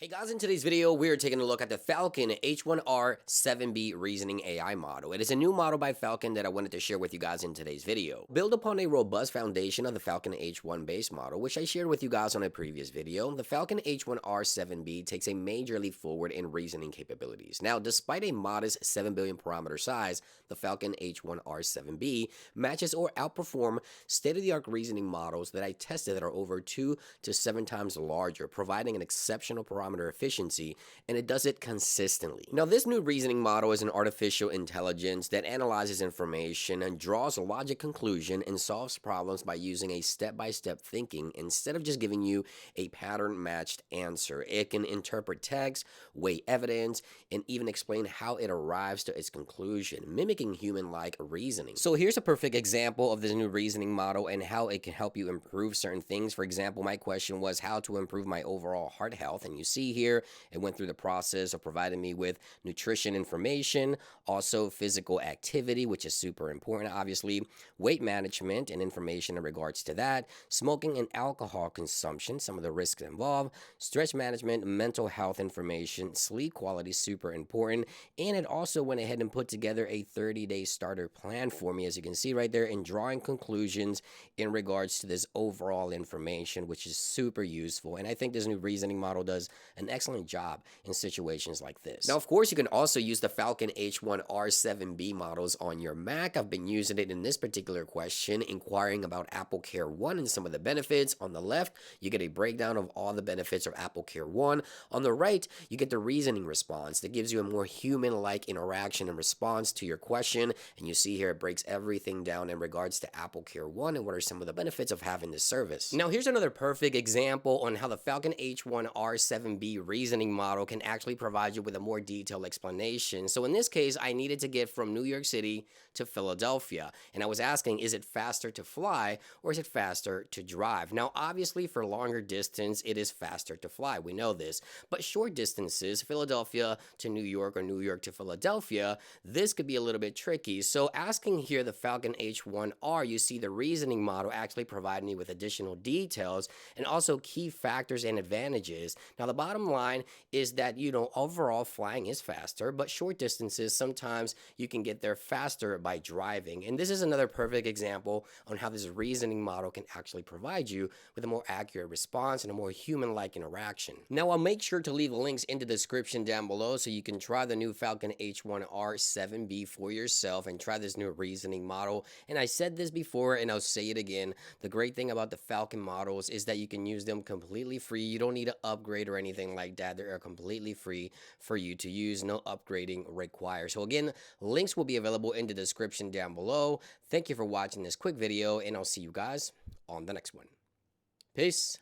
Hey guys, in today's video, we're taking a look at the Falcon H1R 7B Reasoning AI model. It is a new model by Falcon that I wanted to share with you guys in today's video. Built upon a robust foundation of the Falcon H1 base model, which I shared with you guys on a previous video, the Falcon H1R 7B takes a major leap forward in reasoning capabilities. Now, despite a modest 7 billion parameter size, the Falcon H1R 7B matches or outperforms state-of-the-art reasoning models that I tested that are over 2 to 7 times larger, providing an exceptional parameter efficiency, and it does it consistently. Now, this new reasoning model is an artificial intelligence that analyzes information and draws a logic conclusion and solves problems by using a step-by-step thinking instead of just giving you a pattern-matched answer. It can interpret text, weigh evidence, and even explain how it arrives to its conclusion, mimicking human-like reasoning. So here's a perfect example of this new reasoning model and how it can help you improve certain things. For example, my question was how to improve my overall heart health, and you see here it went through the process of providing me with nutrition information, also physical activity, which is super important, obviously, weight management and information in regards to that, smoking and alcohol consumption, some of the risks involved, stress management, mental health information, sleep quality, super important, and it also went ahead and put together a 30-day starter plan for me, as you can see right there, in drawing conclusions in regards to this overall information, which is super useful. And I think this new reasoning model does an excellent job in situations like this. Now, of course, you can also use the Falcon H1R 7B models on your Mac. I've been using it in this particular question, inquiring about Apple Care One and some of the benefits. On the left, you get a breakdown of all the benefits of Apple Care One. On the right, you get the reasoning response that gives you a more human-like interaction and response to your question. And you see here, it breaks everything down in regards to Apple Care One and what are some of the benefits of having this service. Now, here's another perfect example on how the Falcon H1R 7B reasoning model can actually provide you with a more detailed explanation. So in this case, I needed to get from New York City to Philadelphia, and I was asking, is it faster to fly or is it faster to drive? Now, obviously, for longer distance, it is faster to fly. We know this. But short distances, Philadelphia to New York or New York to Philadelphia, this could be a little bit tricky. So asking here the Falcon H1R, you see the reasoning model actually providing me with additional details and also key factors and advantages. Now, the bottom line is that, overall flying is faster, but short distances, sometimes you can get there faster by driving. And this is another perfect example on how this reasoning model can actually provide you with a more accurate response and a more human-like interaction. Now, I'll make sure to leave links in the description down below so you can try the new Falcon H1R 7B for yourself and try this new reasoning model. And I said this before and I'll say it again. The great thing about the Falcon models is that you can use them completely free. You don't need to upgrade or anything like that. They are completely free for you to use. No upgrading required. So again, links will be available in the description down below. Thank you for watching this quick video, and I'll see you guys on the next one. Peace.